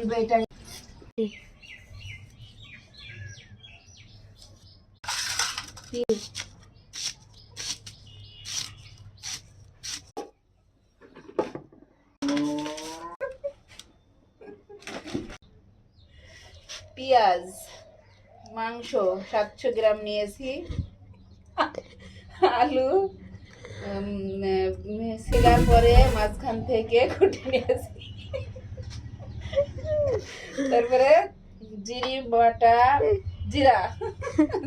দিব এটা। পেঁয়াজ, মাংস 700 গ্রাম নিয়েছি, আলু ছিলার পরে মাঝখান থেকে কুটে নিয়েছি, তারপরে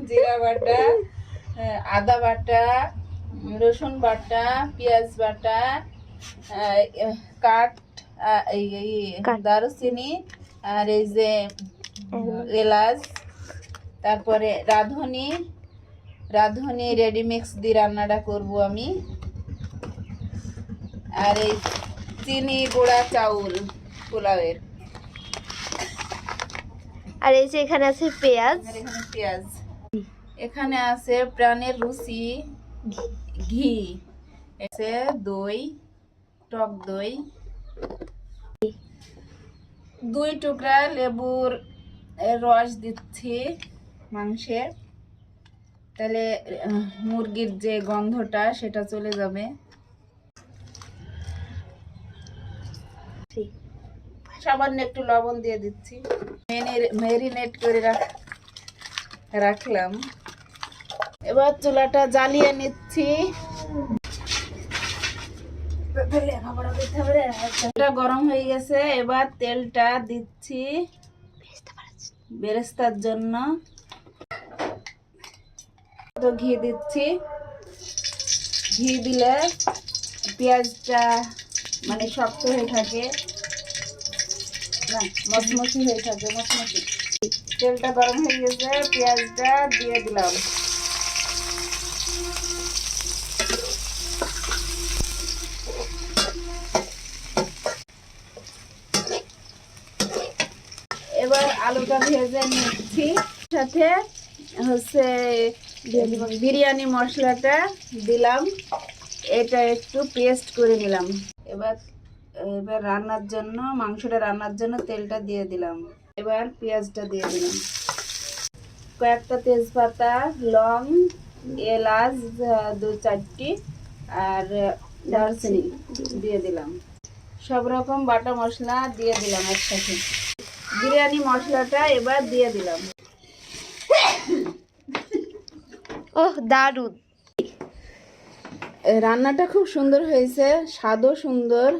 জিরা বাটা, আদা বাটা, রসুন বাটা, পেঁয়াজ বাটা, দারুচিনি, আর এই যে এলাচ, তারপরে রাঁধুনি রেডি মিক্স দিয়ে রান্নাটা করব আমি। আর এই চিনি গুঁড়া চাউল পোলাওয়ের। আর এই যে এখানে আছে পেঁয়াজ, এখানে আছে প্রাণের রুচি ঘি, আছে দই, টক দই, 2 টুকরা লেবুর রস দিচ্ছি মাংসে, তাহলে মুরগির যে গন্ধটা সেটা চলে যাবে। সামান্য একটু লবণ দিয়ে দিচ্ছি, ম্যারিনেট করে রাখলাম। এবার চুলাটা জ্বালিয়ে নিচ্ছি, এটা গরম হয়ে গেছে। এবার তেলটা দিচ্ছি বেরেস্তার জন্য, তো ঘি দিচ্ছি। ঘি দিলে পেঁয়াজটা মানে শক্ত হয়ে থাকে না, মচমচি হয়ে থাকে, মচমচি। তেলটা গরম হয়ে গেছে, পেঁয়াজটা দিয়ে দিলাম। এবার আলুটা ভেজে নিচ্ছি, সাথে হচ্ছে বিরিয়ানি মশলাটা দিলাম, এটা একটু পেস্ট করে নিলাম। এবার রান্নার জন্য, মাংসটা রান্নার জন্য তেলটা দিয়ে দিলাম। এবার পেঁয়াজটা দিয়ে দিলাম, কয়েকটা তেজপাতা, লং, এলাচ 2-4টি, আর দারচিনি দিয়ে দিলাম। সব রকম বাটা মশলা দিয়ে দিলাম একসাথে। বিরিয়ানি মশলাটা এবার দিয়ে দিলাম। ওহ দারুণ! রান্নাটা খুব সুন্দর হয়েছে, স্বাদও সুন্দর।